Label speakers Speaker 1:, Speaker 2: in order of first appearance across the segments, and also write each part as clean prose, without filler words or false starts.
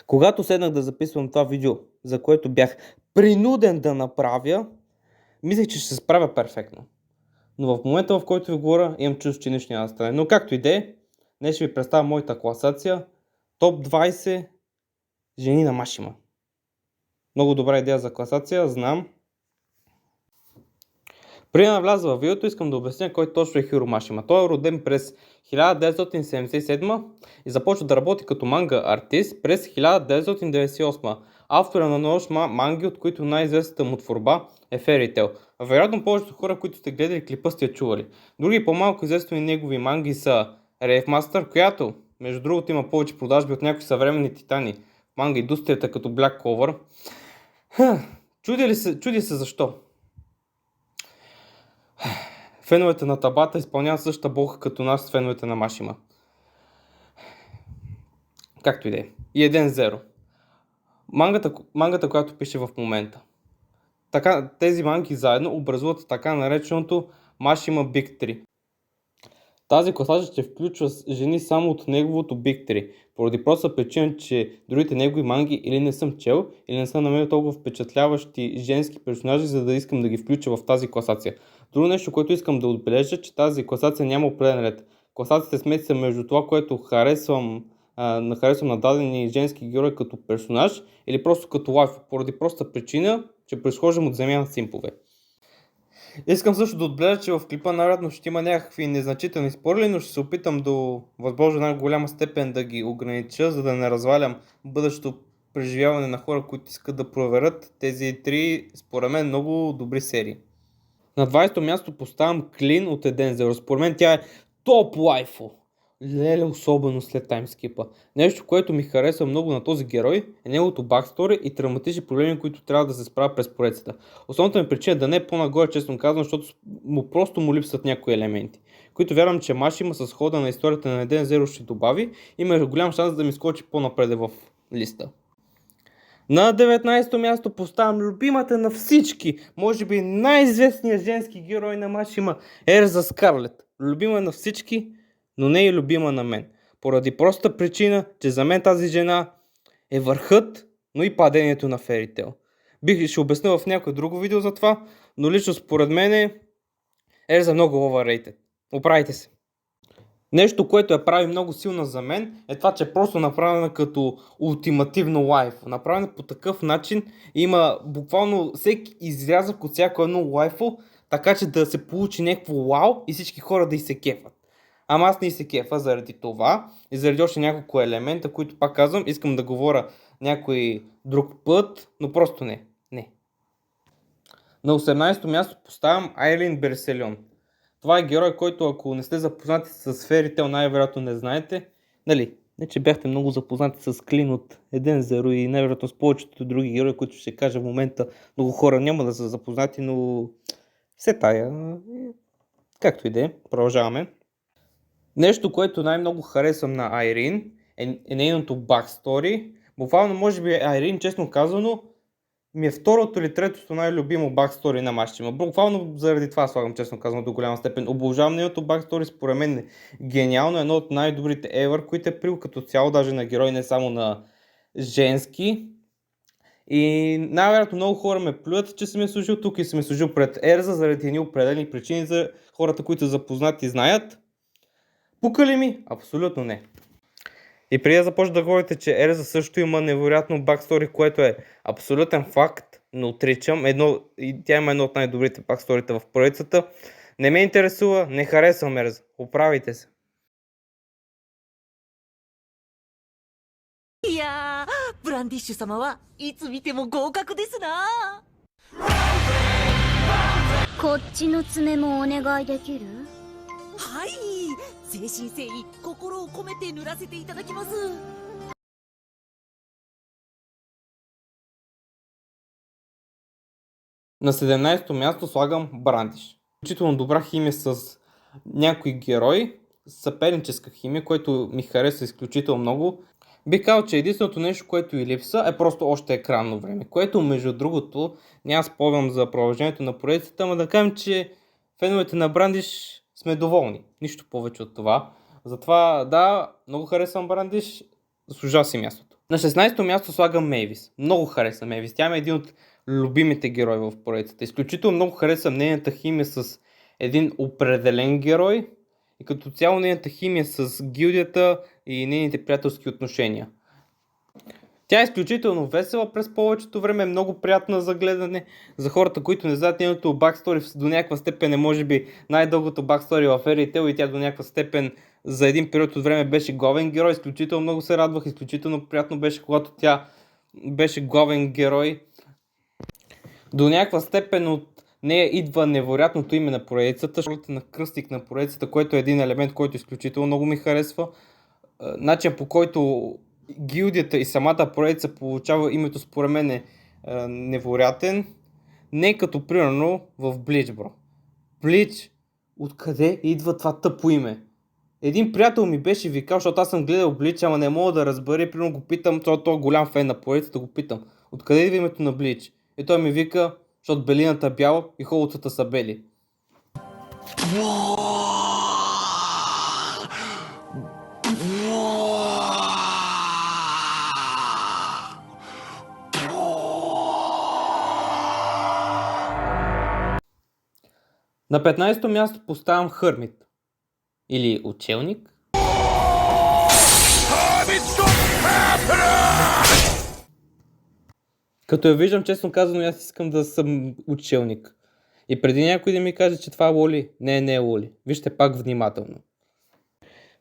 Speaker 1: Когато седнах да записвам това видео, за което бях принуден да направя, мислех, че ще се справя перфектно. Но в момента, в който ви говоря, имам чувство, че нищо няма да стане. Но както и да е, днес ще ви представя моята класация. Топ 20 жени на Машима. Много добра идея за класация, знам. Преди да навляза във видеото, искам да обясня кой точно е Хиро Машима. Той е роден през 1977 и започва да работи като манга артист през 1998. Автор на множество манги, от които най-известната му творба е Fairy Tail. Вероятно повечето хора, които сте гледали клипа, сте чували. Други по-малко известни негови манги са Rave Master, която между другото има повече продажби от някои съвременни титани в манга индустрията като Black Clover. Чуди се защо. Феновете на Табата изпълняват същата болка като нас, феновете на Машима. Както и да е. И 1-0. Мангата, която пише в момента. Тези манги заедно образуват така нареченото Машима Big 3. Тази класация ще включва жени само от неговото Big 3, поради проста причина, че другите негови манги или не съм чел, или не съм намерил толкова впечатляващи женски персонажи, за да искам да ги включа в тази класация. Друго нещо, което искам да отбележа, че тази класация няма определен ред. Класацията смесица между това, което харесвам на дадени женски герои като персонаж или просто като лайф, поради проста причина, че произхождам от земя на симпове. Искам също да отбележа, че в клипа най-вероятно ще има някакви незначителни спойлери, но ще се опитам до възможно най-голяма степен да ги огранича, за да не развалям бъдещото преживяване на хора, които искат да проверят тези три, според мен, много добри серии. На 20-то място поставям Клин от Еден Зеро. Според мен тя е топ лайфо. Леле, особено след таймскипа. Нещо, което ми харесва много на този герой е неговото бакстори и травматични проблеми, които трябва да се справя през поредицата. Основната ми причина е да не е по-нагоре, честно казвам, защото му липсват някои елементи, които вярвам, че Машима с хода на историята на Еден Зеро ще добави и има голям шанс да ми скочи по-напред в листа. На 19-то място поставям любимата на всички, може би най-известният женски герой на Машима, Ерза Скарлет. Любима на всички, но не е любима на мен. Поради проста причина, че за мен тази жена е върхът, но и падението на Fairy Tail. Ще обясня в някое друго видео за това, но лично според мен Ерза много overrated. Оправите се. Нещо, което я прави много силна за мен, е това, че е просто направена като ултимативно лайф. Направена по такъв начин, има буквално всеки изрязък от всяко едно лайфо, така че да се получи някакво вау и всички хора да и се кефат. Ама аз не се кефа заради това и заради още няколко елемента, които пак казвам, искам да говоря някой друг път, но просто не. На 18-то място поставям Айлин Берселион. Това е герой, който ако не сте запознати с Fairy Tail, най-вероятно не знаете. Нали, не че бяхте много запознати с Клин от Еден Зеро и най-вероятно с повечето други герои, които ще кажа в момента, много хора няма да са запознати, но все тая. Както и да е, продължаваме. Нещо, което най-много харесвам на Айрин е нейното бакстори. Буквално, може би Айрин, честно казано, ми е второто или третото най-любимо бакстори на Машима. Буквално заради това слагам, честно казано, до голяма степен. Обожавам нейното бакстори, според мен е гениално, едно от най-добрите ever, които е прил като цяло, даже на герои, не само на женски. И най-вероятно много хора ме плюят, че съм я служил тук и съм я служил пред Ерза заради едни определени причини за хората, които са запознати и знаят. Пука ли ми? Абсолютно не. И преди да започна да говорите, че Ерза също има невероятно бакстори, което е абсолютен факт, но отричам. Тя има едно от най-добрите баксторите в поредицата. Не ме интересува, не харесвам Ерза. Оправите се.
Speaker 2: Брандишо сама ва ицу мите мо гоукаку десу на.
Speaker 3: こっちの爪もお願いできる？
Speaker 2: はい、誠心誠意心を込めて塗らせていただきます。
Speaker 1: На 17-то място слагам Брандиш. Изключително добра химия с някои герои, съперническа химия, което ми хареса изключително много. Бих казал, че единственото нещо, което и липса е просто още екранно време, което между другото няма спомням за продължението на поредицата, но да кажем, че феновете на Брандиш сме доволни. Нищо повече от това. Затова да, много харесвам Брандиш, заслужава си мястото. На 16-то място слагам Мейвис. Много харесвам Мейвис. Тя е един от любимите герои в поредицата. Изключително много харесвам нейната химия с един определен герой и като цяло нейната химия с гилдията и нейните приятелски отношения. Тя е изключително весела през повечето време, е много приятна за гледане. За хората, които не знаят нейното бакстори, до някаква степен е може би най-дългото бакстори в Fairy Tail и тя до някаква степен за един период от време беше главен герой. Изключително много се радвах, изключително приятно беше, когато тя беше главен герой. До някаква степен от нея идва невероятното име на поредицата, ролята на кръстник на поредицата, което е един елемент, който изключително много ми харесва. Начин по който гилдията и самата поредица получава името, според мен е невероятен. Не като примерно в Блич, бро. Блич, откъде идва това тъпо име? Един приятел ми беше викал, защото аз съм гледал Блич, ама не мога да разбера, примерно го питам, той е голям фен на поредицата, го питам, откъде идва името на Блич? И той ми вика, защото белината бяла и холуцата са бели. На 15-то място поставям Хърмит. Или Учелник. Като я виждам, честно казано, аз искам да съм Учелник. И преди някой да ми каже, че това е Лоли, не е Лоли. Вижте пак внимателно.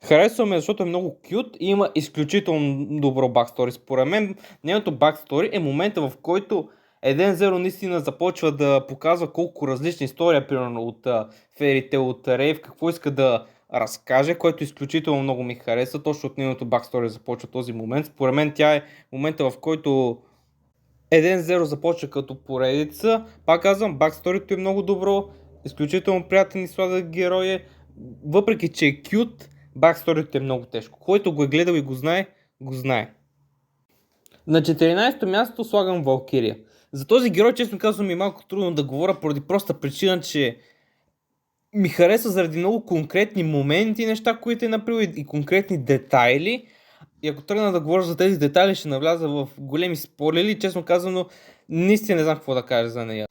Speaker 1: Харесваме, защото е много кют и има изключително добро бакстори. Според мен, нейното бакстори е момента, в който Еден Зеро наистина започва да показва колко различни история, примерно от Fairy Tail, от Рейв, какво иска да разкаже, който изключително много ми хареса. Точно от нейното бакстори започва този момент. Според мен тя е момента, в който Еден Зеро започва като поредица. Пак казвам, баксторито е много добро, изключително приятен и сладък герой е. Въпреки че е кют, баксторито е много тежко. Който го е гледал и го знае, го знае. На 14-то място слагам Валкирия. За този герой, честно казвам, ми е малко трудно да говоря поради проста причина, че ми хареса заради много конкретни моменти, неща, които е направил и конкретни детайли. И ако тръгна да говоря за тези детайли, ще навляза в големи спойлери. Честно казано, наистина не знам какво да кажа за нея.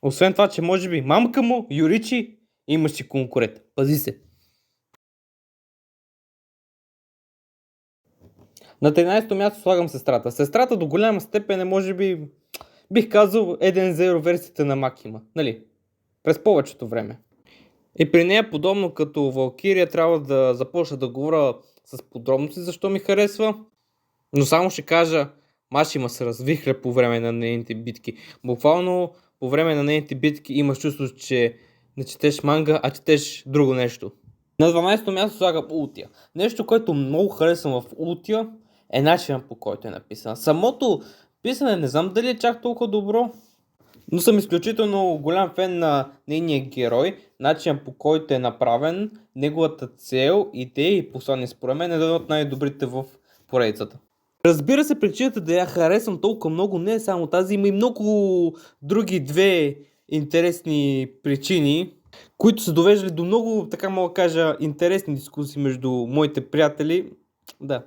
Speaker 1: Освен това, че може би мамка му, Юричи, имаш си конкурент. Пази се. На 13-то място слагам сестрата. Сестрата до голяма степен е, може би, бих казал, 1.0 версията на Макима. Нали? През повечето време. И при нея, подобно като Валкирия, трябва да започна да говоря с подробности, защо ми харесва. Но само ще кажа, Машима се развихля по време на нейните битки. Буквално по време на нейните битки имаш чувство, че не четеш манга, а четеш друго нещо. На 12-то място слагам Ултия. Нещо, което много харесвам в Ултия е начинът, по който е написан. Самото писане не знам дали е чак толкова добро, но съм изключително голям фен на нейния герой, начинът, по който е направен, неговата цел, идея и послание. Според мен е един от най-добрите в поредицата. Разбира се, причината да я харесвам толкова много не е само тази, има и много други две интересни причини, които са довеждали до много, така мога да кажа, интересни дискусии между моите приятели. Да.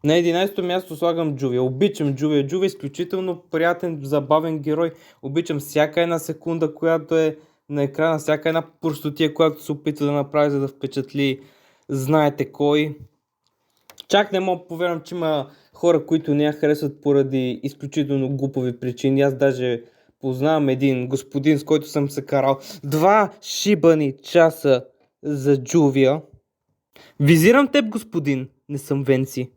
Speaker 1: На 11-то място слагам Джувия. Обичам Джувия. Джувия е изключително приятен, забавен герой. Обичам всяка една секунда, която е на екрана, всяка една простотия, която се опитва да направи, за да впечатли знаете кой. Чак не мога да повярвам, че има хора, които не я харесват поради изключително глупави причини. Аз даже познавам един господин, с който съм се карал 2 шибани часа за Джувия. Визирам теб, господин, не съм Венци.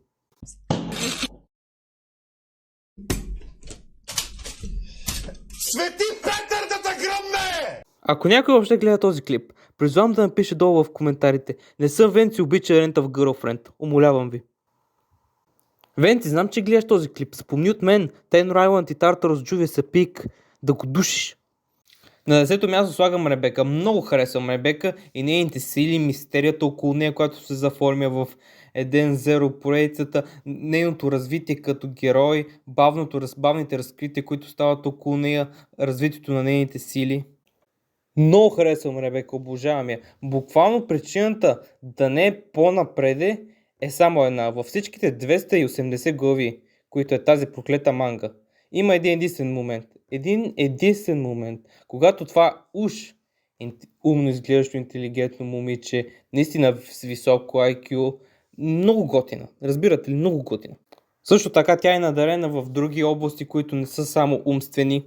Speaker 4: Свети Петър да те гръмне!
Speaker 1: Ако някой въобще гледа този клип, призвам да напише долу в коментарите: не съм Венци, обича Рента в Girlfriend. Умолявам ви. Венци, знам, че гледаш този клип. Спомни от мен, Тейнор Айланд и Тартарос Джувия са пик. Да го душиш. На 10-то място слагам Ребека. Много харесвам Ребека и нейните сили, мистерията около нея, която се заформя в 1.0 поредицата, нейното развитие като герой, бавните разкрития, които стават около нея, развитието на нейните сили. Много харесвам Ребека, обожавам я. Буквално причината да не е по-напреде е само една. Във всичките 280 глави, които е тази проклета манга, има един единствен момент, когато това уж умно изглеждащо интелигентно момиче, наистина с високо IQ, много готина. Разбирате ли? Много готина. Също така тя е надарена в други области, които не са само умствени.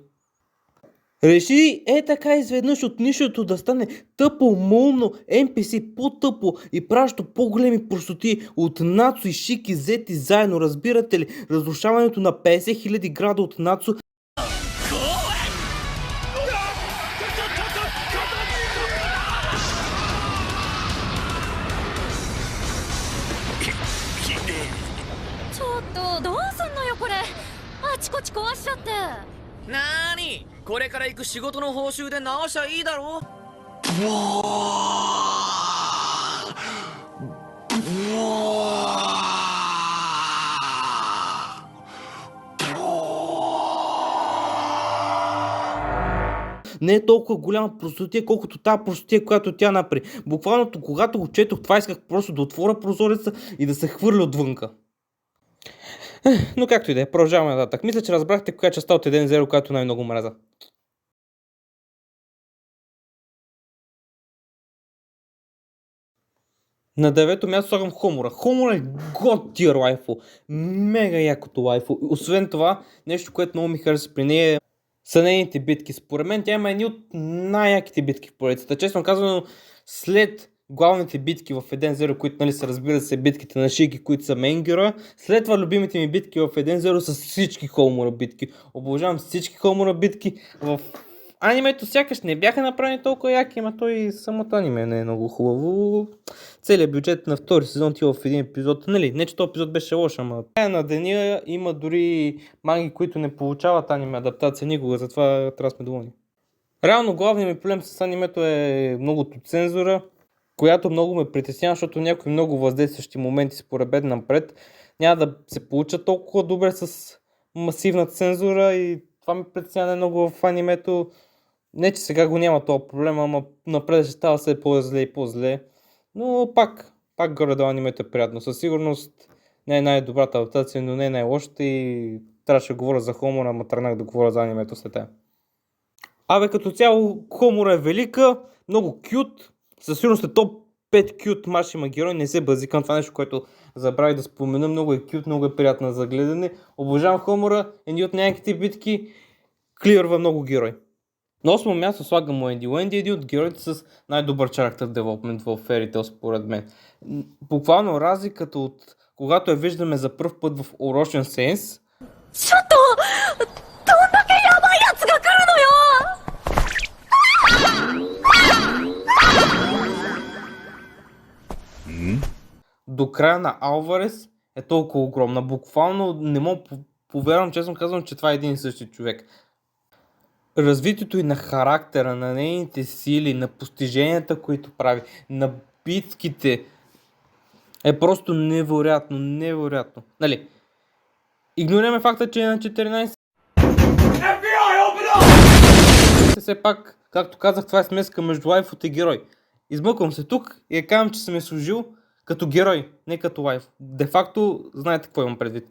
Speaker 1: Реши така изведнъж от нищото да стане тъпо, мълно, NPC по-тъпо и пращо по-големи простоти от Нацу и Шики взети заедно, разбирате ли? Разрушаването на 50 000 града от Нацу.
Speaker 3: どうすんのよこれ。あちこち壊しちゃって。
Speaker 2: なーに、これから行く仕事の報酬で直しゃいいだろ。
Speaker 1: Не е толкова голяма простотия, колкото тази простотия, която тя направи. Буквално, когато го четох, това исках просто да отворя прозореца и да се хвърля отвънка. Но както и да е, продължаваме нататък. Мисля, че разбрахте коя частта от 1.0, която най-много мраза. На 9-то място слагам Хомура. Хомура е God tier лайфо. Мега якото лайфо. Освен това, нещо, което много ми хареса при нея са нейните битки. Според мен тя има едни от най-яките битки в поредицата. Честно казано, след главните битки в 1.0, които нали се разбира се битките на Шики, които са мейн героя, след това любимите ми битки в 1.0 са всички Хомура битки. Обожавам всички Хомура битки. В анимето сякаш не бяха направени толкова яки, ама той и самото аниме не е много хубаво. Целият бюджет на втори сезон тива в един епизод. Нали, не че този епизод беше лош, ама на деня има дори манги, които не получават аниме адаптация никога, затова трябва да сме доволни. Реално главният ми проблем с анимето е многото цензура, която много ме притеснява, защото някои много въздействащи моменти според мен напред няма да се получат толкова добре с масивна цензура и това ми притеснява много в анимето. Не, че сега го няма този проблем, ама напред ще става все по-зле и по-зле. Но пак горе-долу анимето е приятно. Със сигурност не е най-добрата адаптация, но не е най-лошата и трябваше да говоря за Хомура, ама тръгнах да говоря за анимето след това. Абе, като цяло Хомура е велика, много кют. Със сигурност е топ 5 кют Машима герой, не се базикам това нещо, което забравих да спомена. Много е кют, много е приятна за гледане. Обожавам Хомура, едни от някаките битки, клирва много герой. На 8-о място слагам Уенди. Уенди е един от героите с най-добър character development в Fairy Tail според мен. Буквално разликата от когато я виждаме за пръв път в Урочен Сейнс.
Speaker 3: ちょっとどんだけヤバいやつが来るのよ。
Speaker 1: До края на Алварес е толкова огромна. Буквално не мога повярвам, честно казвам, че това е един и същи човек. Развитието и на характера, на нейните сили, на постиженията, които прави, на битките е просто невероятно, невероятно. Нали, игнорираме факта, че е на 14. Все пак, както казах, това е смеска между лайфът и герой. Измъквам се тук и казвам, че съм е служил като герой, не като лайф. Де факто, знаете какво имам предвид.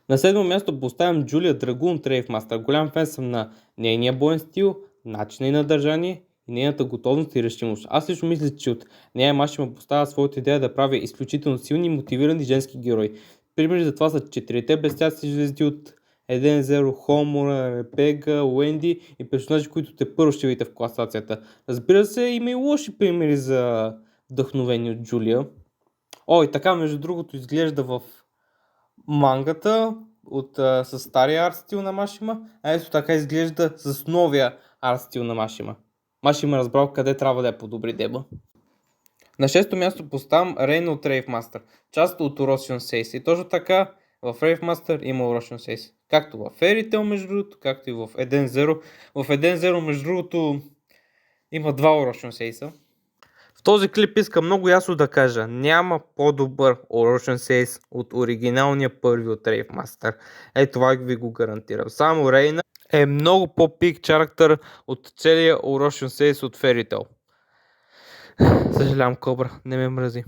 Speaker 1: На 7-о място поставям Джулия Драгун Трейфмастър. Голям фен съм на нейния боен стил, начина и на държание и нейната готовност и решимост. Аз лично мисля, че от нея Машима поставя своята идея да прави изключително силни и мотивирани женски герои. Примери за това са 4-те блестящи звезди от 1.0, Хомура, Ребека, Уенди и персонажи, които те първо ще видите в класацията. Разбира се, има и лоши примери за вдъхновени от Джулия. И така, между другото, изглежда в мангата с стария арт стил на Машима, а ето така изглежда с новия арт стил на Машима. Машима разбрал къде трябва да я подобри деба. На 6-то място поставям Рейна от Рейвмастър, част от Урочен Сейнс. И точно така в Рейвмастър има Урочен Сейнс. Както в Fairy Tail, между другото, както и в 1.0. В 1.0, между другото, има два Урочен Сейнса. В този клип искам много ясно да кажа, няма по-добър Урочен Сейнс от оригиналния първи от Рейвмастър. Това ви го гарантирам. Само Рейна е много по-пик character от целия Урочен Сейнс от Fairy Tail. Съжалявам, Кобра, не ме мрази.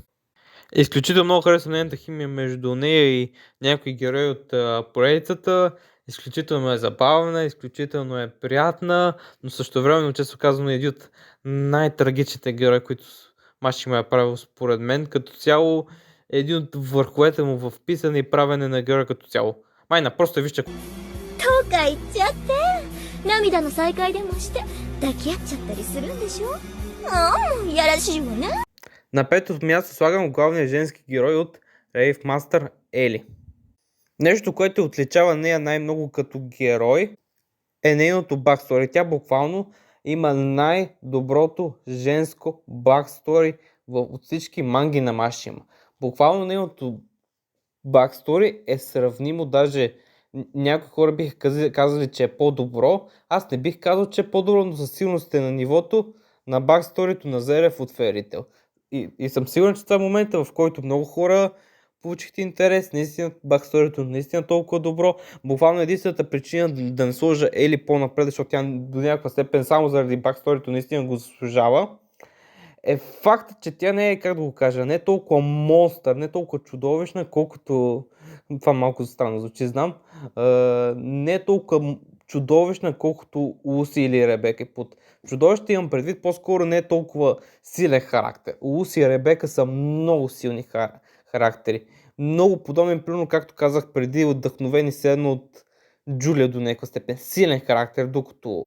Speaker 1: Изключително много харесвам нейната химия между нея и някои герои от поредицата. Изключително е забавна, изключително е приятна, но също времено, често казано, е един от най-трагичните герои, които Машима е правил според мен. Като цяло е един от върховете му в писане и правене на героя като цяло. Майна, просто вижте.
Speaker 3: とか言っちゃって涙の再会でもして抱き合っちゃったりするんでしょやらしいわね
Speaker 1: На пето място слагам главния женски герой от Rave Master Ели. Нещо, което отличава нея най-много като герой е нейното бакстори. Тя буквално има най-доброто женско бакстори от всички манги на Машима. Буквално нейното бакстори е сравнимо, даже някои хора биха казали, че е по-добро. Аз не бих казал, че е по-добро, но със сигурност е на нивото на баксторито на Зерев от Fairy Tail. И съм сигурен, че това е момента, в който много хора получихте интерес, наистина баксторито наистина толкова добро. Буквално единствената причина да не сложа Ели по-напред, защото тя до някаква степен само заради баксторито наистина го заслужава, е факта, че тя не е, как да го кажа, не е толкова монстър, не е толкова чудовищна, колкото, това малко странно звучи, знам, не е толкова чудовищна, колкото Луси или Ребека. Под чудовище имам предвид, по-скоро не е толкова силен характер. Луси и Ребека са много силни характери. Много подобен, примерно, както казах преди, отдъхновени седно от Джулия до някаква степен. Силен характер, докато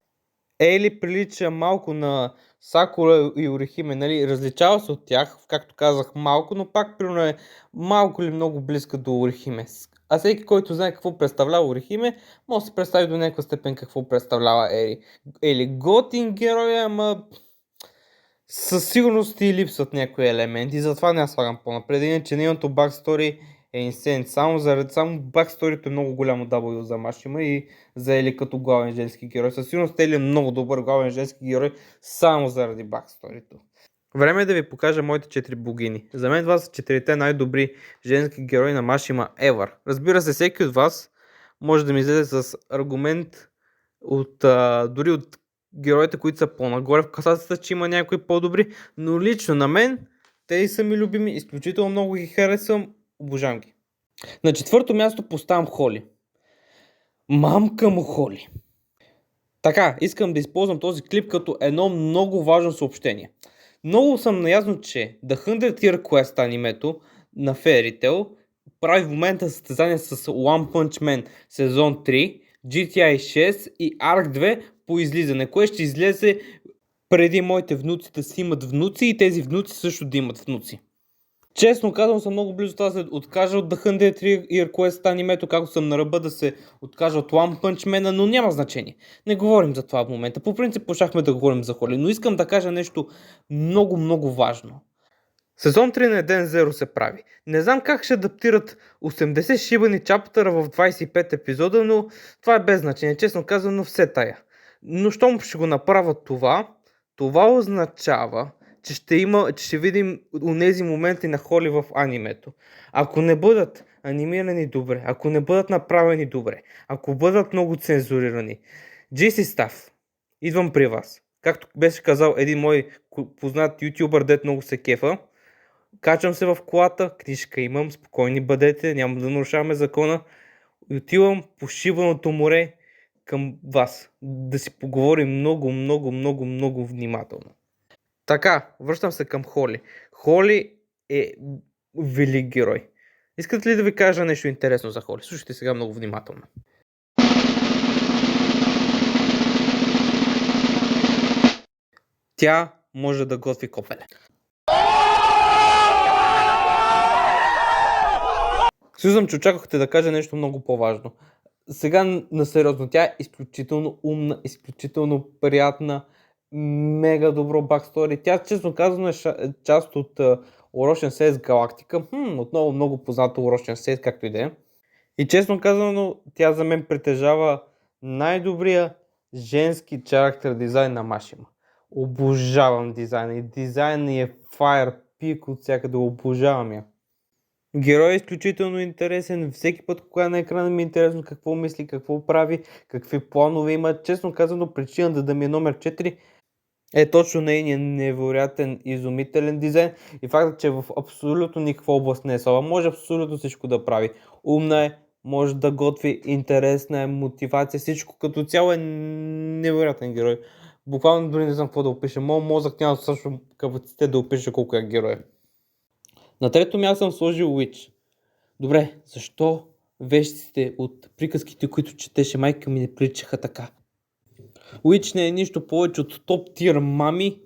Speaker 1: Ели прилича малко на Сакура и Орихиме, нали, различава се от тях, както казах малко, но пак примерно е малко или много близка до Орихиме. А всеки, който знае какво представлява Орихиме, може да се представи до някаква степен какво представлява Ели. Ели готин герой, ама със сигурност и липсват някои елементи, затова не я слагам по-напред. Иначе нейното бакстори е инсен. Само баксторито е много голямо W за Машима и за Ели като главен женски герой. Със сигурност Ели е много добър главен женски герой само заради баксторито. Време е да ви покажа моите 4 богини. За мен това са 4-те най-добри женски герои на Машима ever. Разбира се, всеки от вас може да ми излезе с аргумент дори от героите, които са по-нагоре в класацията, че има някои по-добри, но лично на мен те са ми любими, изключително много ги харесвам, обожавам ги. На четвърто място поставям Холи. Мамка му Холи. Така, искам да използвам този клип като едно много важно съобщение. Много съм наясно, че The 100 Year Quest анимето на Fairy Tail прави в момента състезание с One Punch Man сезон 3, GTI 6 и ARC 2 по излизане, кое ще излезе преди моите внуци да си имат внуци и тези внуци също да имат внуци. Честно казвам, съм много близо това да се откажа от The 100 Year Quest анимето, както съм на ръба да се откажа от One Punch Man, но няма значение. Не говорим за това в момента. По принцип пошахме да говорим за Холи, но искам да кажа нещо много важно. Сезон 3 на Ден Зеро се прави. Не знам как ще адаптират 80 шибани чаптъра в 25 епизода, но това е без значение. Честно казано, все тая. Но щом ще го направят това означава, че ще видим онези моменти на Холи в анимето. Ако не бъдат анимирани добре, ако не бъдат направени добре, ако бъдат много цензурирани, GC Staff, идвам при вас. Както беше казал един мой познат ютубър, дет много се кефа, качвам се в колата, книжка имам, спокойни бъдете, няма да нарушаваме закона и отивам по шибаното море към вас. Да си поговорим много внимателно. Така, връщам се към Холи. Холи е велик герой. Искате ли да ви кажа нещо интересно за Холи? Слушайте сега много внимателно. Тя може да готви копеле. Съюзам, че очаквахте да кажа нещо много по-важно. Сега на сериозно, тя е изключително умна, изключително приятна, мега добро бакстори. Тя, честно казано, е част от Урочен Сейс Галактика. Отново много познато Урочен Сейс, както и да е. И честно казано, тя за мен притежава най-добрия женски характер дизайн на Машима. Обожавам дизайна и дизайнът е fire peak от всякъде, обожавам я. Герой е изключително интересен, всеки път, когато на екрана ми е интересно какво мисли, какво прави, какви планове има. Честно казано, причината да ми е номер 4 е точно нейният невероятен, изумителен дизайн и фактът, че в абсолютно никаква област не е слаба. Може абсолютно всичко да прави. Умна е, може да готви, интересна е, мотивация, всичко като цяло е невероятен герой. Буквално дори не знам какво да опиша. Моят мозък няма достатъчно капацитет да опиша колко е герой. На трето място съм сложил Witch. Добре, защо вещите от приказките, които четеше майка ми, не приличаха така? Witch не е нищо повече от топ тир мами.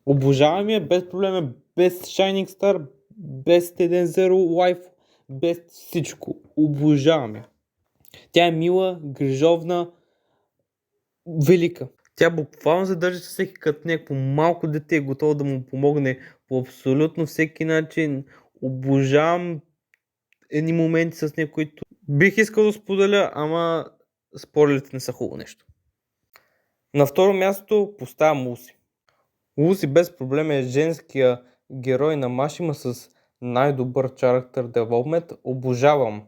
Speaker 1: Обожавам я, без проблем е, без Shining Star, без Teden Zero Life, без всичко. Обожавам я. Тя е мила, грижовна, велика. Тя буквално задържа се всеки като някакво малко дете, е готова да му помогне по абсолютно всеки начин. Обожавам едни моменти с нея, които бих искал да споделя, ама спойлерите не са хубаво нещо. На второ място поставям Луси. Луси без проблем е женския герой на Машима с най-добър character development. Обожавам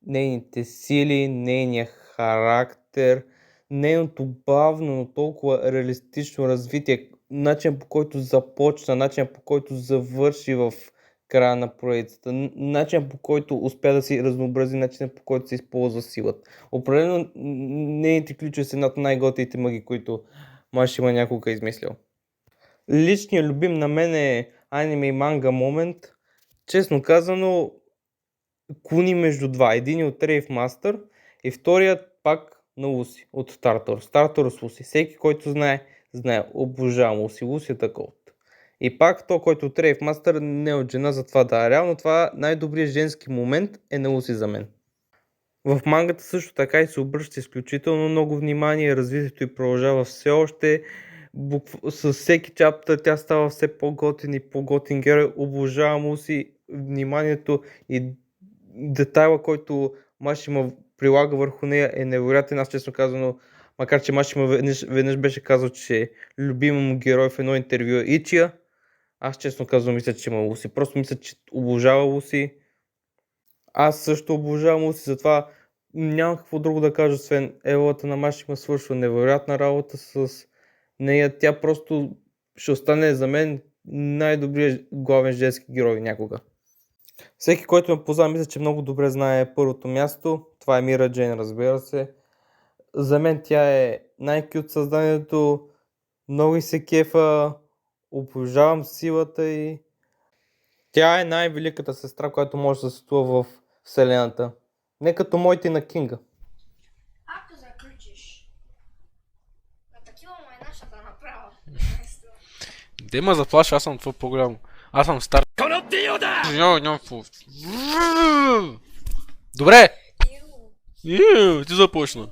Speaker 1: нейните сили, нейния характер, нейното бавно, но толкова реалистично развитие, начин по който започна, начин по който завърши в края на поредицата, начин по който успя да си разнообрази, начин по който се използва силата. Определено нейните ключове са една от най-готите магии, които Машима някога е измислил. Личният любим на мен е аниме и манга момент. Честно казано, клони между два. Един от Rave Master и вторият пак на Луси от Tartarus. Tartarus Луси. Всеки, който знае, обожавам Луси. Луси е такова. И пак то, който от Rave Master не е от жена, затова да. Реално това най-добрият женски момент е на Луси за мен. В мангата също така и се обръща изключително много внимание, развитието й продължава все още. С всеки чаптър тя става все по-готин и по-готин герой. Обожавам Луси, вниманието и детайла, който Машима прилага върху нея е невероятен. Аз честно казано, макар че Машима веднъж беше казал, че е любим му герой в едно интервю е Ичия, аз честно казвам мисля, че има Луси. Просто мисля, че обожава Луси. Аз също обожавам Луси, затова няма какво друго да кажа, освен елата на Машима свършва невероятна работа с нея. Тя просто ще остане за мен най-добрият главен женски герой някога. Всеки, който ме познава, мисля, че много добре знае първото място. Това е Мира Джейн, разбира се. За мен тя е най-кют създанието. Много и се кефа. Обожавам силата й. Тя е най-великата сестра, която може да се случва в вселената. Не като моите на Кинга.
Speaker 3: Ако заключиш, на такива му е нашата направа.
Speaker 5: Да има заплаша, аз съм твой по-голямо. Аз съм стар. Нямам какво. Добре! Ти започна.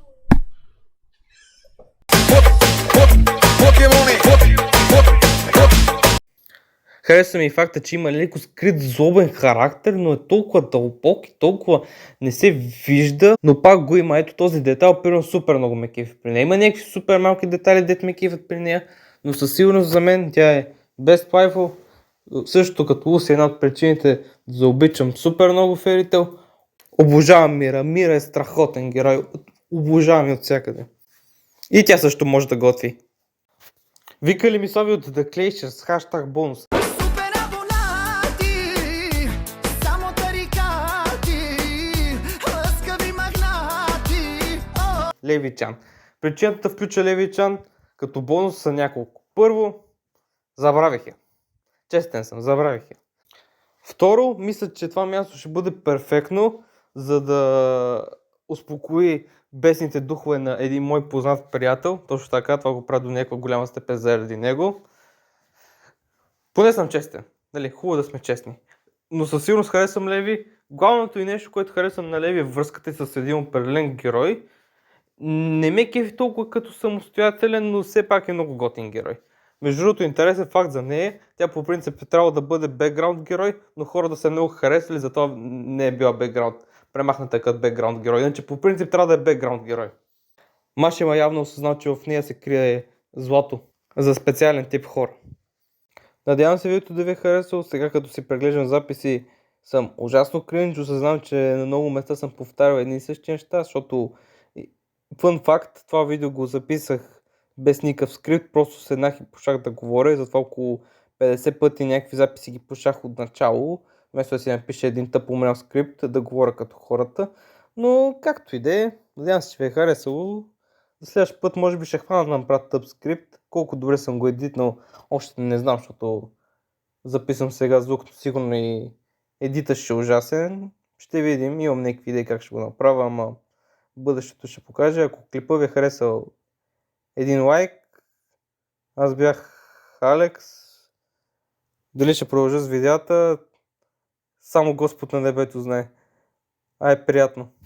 Speaker 1: Хареса ми и факта, че има леко скрит злобен характер, но е толкова дълбок и толкова не се вижда, но пак го има. Ето този детайл, примерно супер много ме кефи при нея. Има някакви супер малки детайли, дет ме кефят при нея, но със сигурност за мен тя е best waifu. Също като Луси е една от причините да обичам супер много Fairy Tail. Обожавам Мира. Мира е страхотен герой. Обожавам я от всякъде. И тя също може да готви. Викали ми Слави от The Glaciers, хаштаг бонус. Леви Чан. Причината да включа Леви Чан като бонус са няколко. Първо, забравих я. Честен съм, забравих я. Второ, мисля, че това място ще бъде перфектно, за да успокои бесните духове на един мой познат приятел. Точно така, това го правя до някаква голяма степен заради него. Поне съм честен. Нали, хубаво да сме честни. Но със сигурност харесвам Леви. Главното и нещо, което харесвам на Леви е връзката с един определен герой. Не ме кефи толкова като самостоятелен, но все пак е много готин герой. Между другото, интересен факт за нея, тя по принцип е трябвало да бъде бекграунд герой, но хората са много харесали, затова не е била бекграунд, премахната като бекграунд герой. Иначе по принцип трябва да е бекграунд герой. Машима явно осъзнал, че в нея се крие злато за специален тип хора. Надявам се видеото да ви е харесало. Сега като си преглеждам записи съм ужасно кринж, осъзнавам, че на много места съм повтарял едни и същи неща, защото фън факт, това видео го записах без никакъв скрипт, просто седнах и почнах да говоря и затова около 50 пъти някакви записи ги пушах от начало, вместо да си напиша един тъп умрял скрипт, да говоря като хората. Но както и да е, надявам се, че ви е харесало. За следващия път може би ще хвана да направя тъп скрипт. Колко добре съм го едитнал, още не знам, защото записвам сега звук, но сигурно и едитът ще е ужасен. Ще видим, имам някакви идеи как ще го направя, ама бъдещето ще покаже. Ако клипът ви е харесал, един лайк. Аз бях Алекс. Дали ще продължа с видеята, само Господ на небето знае. Ай, приятно!